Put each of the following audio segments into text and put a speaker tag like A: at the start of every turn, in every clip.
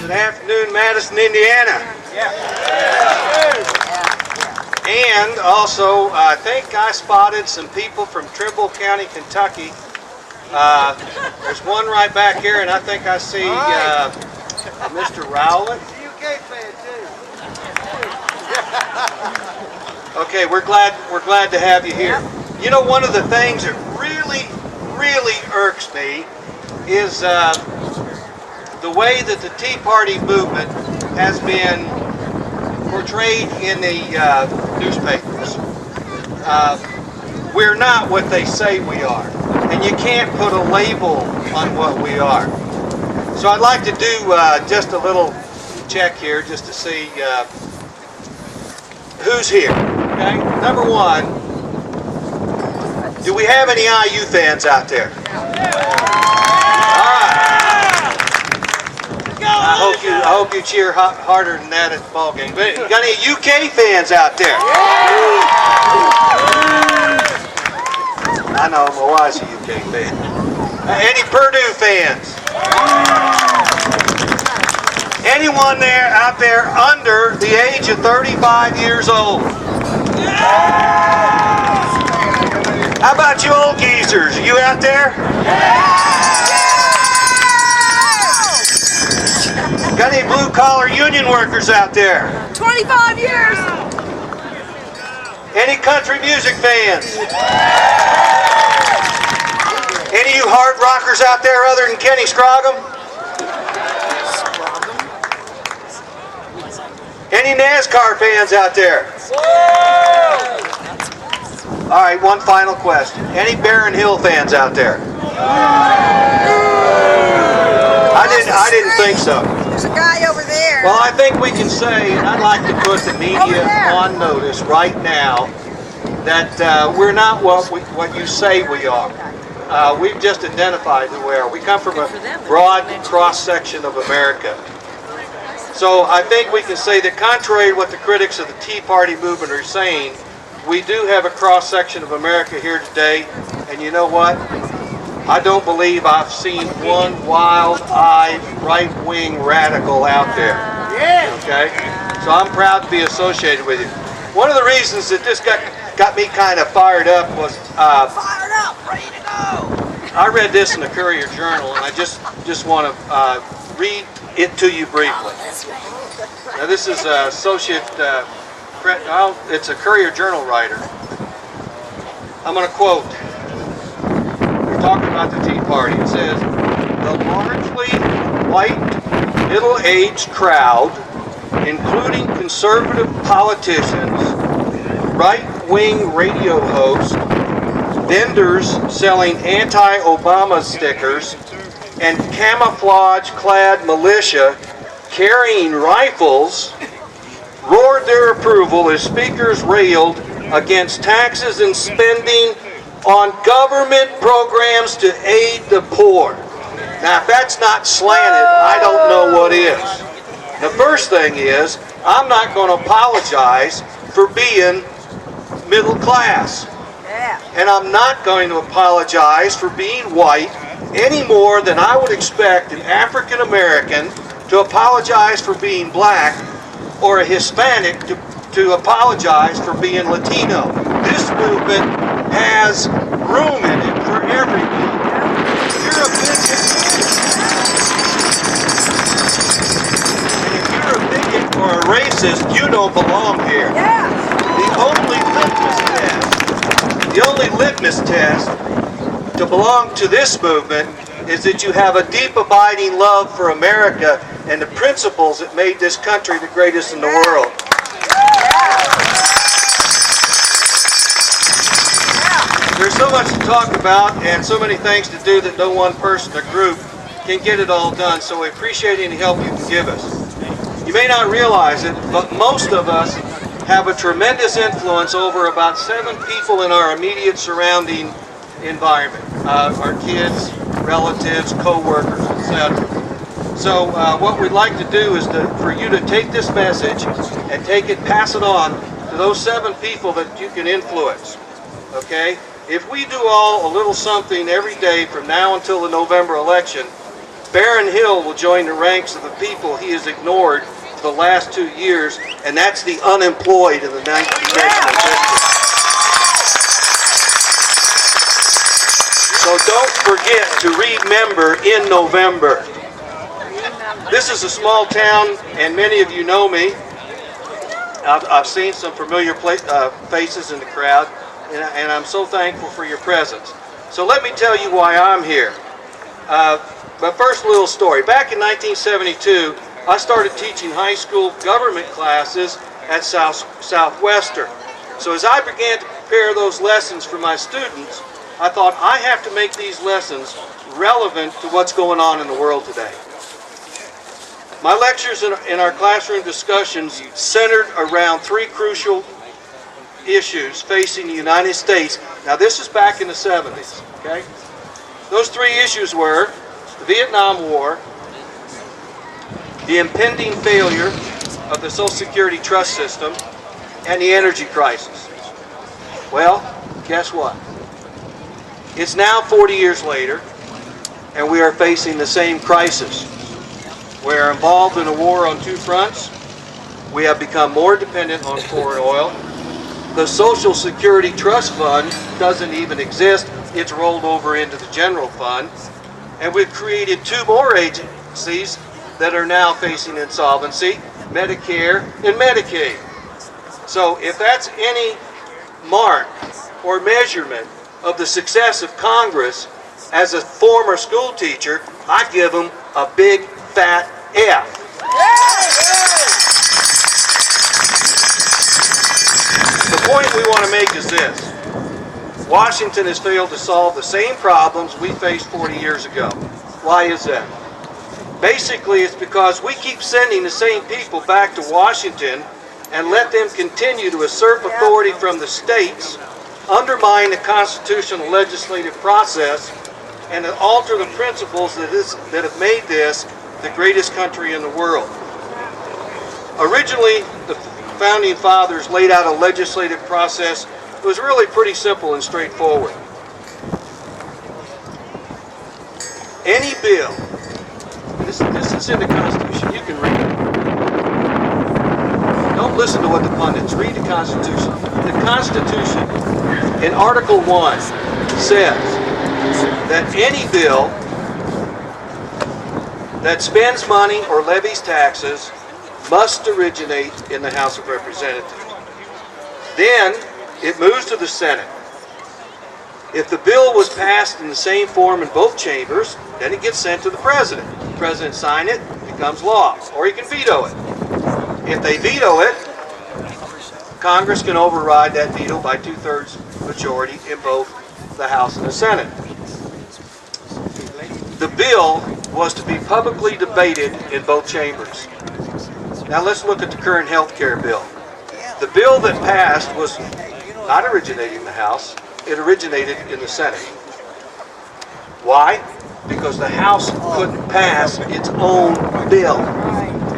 A: Good afternoon, Madison, Indiana. And also, I think I spotted some people from Trimble County, Kentucky. There's one right back here, and I think I see Mr. Rowland.
B: UK fan too.
A: Okay, we're glad to have you here. You know, one of the things that really irks me is the way that the Tea Party movement has been portrayed in the newspapers. We're not what they say we are, and you can't put a label on what we are. So I'd like to do just a little check here just to see who's here. Okay, number one, do we have any IU fans out there? All right. I hope you cheer harder than that at the ball game. But you got any UK fans out there? I know, my wife's a UK fan. Any Purdue fans? Anyone out there under the age of 35 years old? How about you old geezers? Are you out there? Got any blue-collar union workers out there?
C: 25 years!
A: Any country music fans? Any of you hard rockers out there other than Kenny Scroggum? Any NASCAR fans out there? All right, one final question. Any Barron Hill fans out there? I didn't think so.
C: There's a guy over there.
A: Well, I think we can say, and I'd like to put the media on notice right now, that we're not what you say we are. We've just identified who we are. We come from a broad cross-section of America. So I think we can say that contrary to what the critics of the Tea Party movement are saying, we do have a cross-section of America here today, and you know what? I don't believe I've seen one wild-eyed right-wing radical out there. Okay? So I'm proud to be associated with you. One of the reasons that this got me kind of fired up was
C: Fired up, ready to go.
A: I read this in the Courier Journal, and I just want to read it to you briefly. Now this is Associate, it's a Courier Journal writer. I'm going to quote. We're talking about the Tea Party. It says, the largely white, middle-aged crowd, including conservative politicians, right-wing radio hosts, vendors selling anti-Obama stickers, and camouflage-clad militia carrying rifles, roared their approval as speakers railed against taxes and spending on government programs to aid the poor. Now, if that's not slanted, I don't know what is. The first thing is, I'm not going to apologize for being middle class. And I'm not going to apologize for being white any more than I would expect an African American to apologize for being black or a Hispanic to apologize for being Latino. This movement has room in it for everyone. If you're a bigot, and if you're a bigot or a racist, you don't belong here. The only litmus test to belong to this movement is that you have a deep abiding love for America and the principles that made this country the greatest in the world. There's so much to talk about and so many things to do that no one person or group can get it all done, so we appreciate any help you can give us. You may not realize it, but most of us have a tremendous influence over about 7 people in our immediate surrounding environment. Our kids, relatives, co-workers, etc. So what we'd like to do is for you to take this message and pass it on to those 7 people that you can influence. Okay? If we do all a little something every day from now until the November election, Barron Hill will join the ranks of the people he has ignored for the last 2 years, and that's the unemployed in the 19th district. So don't forget to remember in November. This is a small town, and many of you know me. I've seen some familiar faces in the crowd, and I'm so thankful for your presence. So let me tell you why I'm here. But first, a little story. Back in 1972, I started teaching high school government classes at Southwestern. So as I began to prepare those lessons for my students, I thought I have to make these lessons relevant to what's going on in the world today. My lectures in our classroom discussions centered around 3 crucial issues facing the United States. Now this is back in the 70s, okay? Those 3 issues were the Vietnam War, the impending failure of the Social Security trust system, and the energy crisis. Well, guess what? It's now 40 years later, and we are facing the same crisis. We are involved in a war on 2 fronts. We have become more dependent on foreign oil. The Social Security Trust Fund doesn't even exist. It's rolled over into the general fund. And we've created 2 more agencies that are now facing insolvency, Medicare and Medicaid. So if that's any mark or measurement of the success of Congress, as a former school teacher, I give them a big fat F. The point we want to make is this. Washington has failed to solve the same problems we faced 40 years ago. Why is that? Basically, it's because we keep sending the same people back to Washington and let them continue to usurp authority from the states, undermine the constitutional legislative process, and alter the principles that have made this the greatest country in the world. Originally, the Founding Fathers laid out a legislative process that was really pretty simple and straightforward. Any bill, this is in the Constitution, you can read it. Don't listen to what the pundits, read the Constitution. The Constitution, in Article 1, says that any bill that spends money or levies taxes must originate in the House of Representatives. Then it moves to the Senate. If the bill was passed in the same form in both chambers, then it gets sent to the President. The President signs it, it becomes law, or he can veto it. If they veto it, Congress can override that veto by 2/3 majority in both the House and the Senate. The bill was to be publicly debated in both chambers. Now let's look at the current health care bill. The bill that passed was not originating in the House, it originated in the Senate. Why? Because the House couldn't pass its own bill.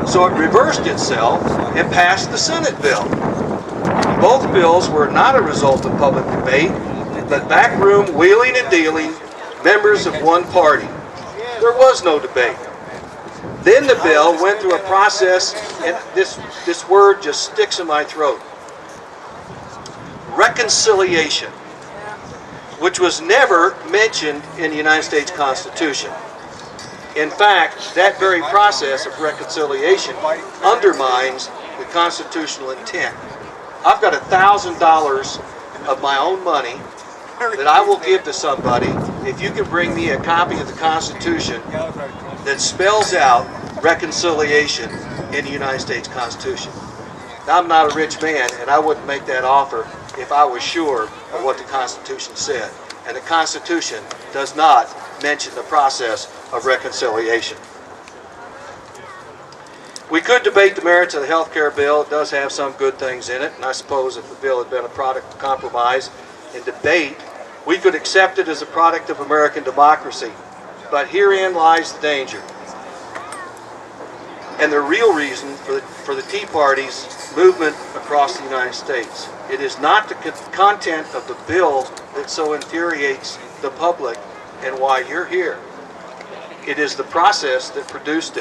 A: So it reversed itself and passed the Senate bill. Both bills were not a result of public debate, but backroom wheeling and dealing members of one party. There was no debate. Then the bill went through a process, and this word just sticks in my throat. Reconciliation, which was never mentioned in the United States Constitution. In fact, that very process of reconciliation undermines the constitutional intent. I've got $1,000 of my own money that I will give to somebody if you can bring me a copy of the Constitution that spells out reconciliation in the United States Constitution. Now, I'm not a rich man, and I wouldn't make that offer if I was sure of what the Constitution said. And the Constitution does not mention the process of reconciliation. We could debate the merits of the health care bill. It does have some good things in it, and I suppose if the bill had been a product of compromise and debate, we could accept it as a product of American democracy. But herein lies the danger. And the real reason for the Tea Party's movement across the United States. It is not the content of the bill that so infuriates the public and why you're here. It is the process that produced it.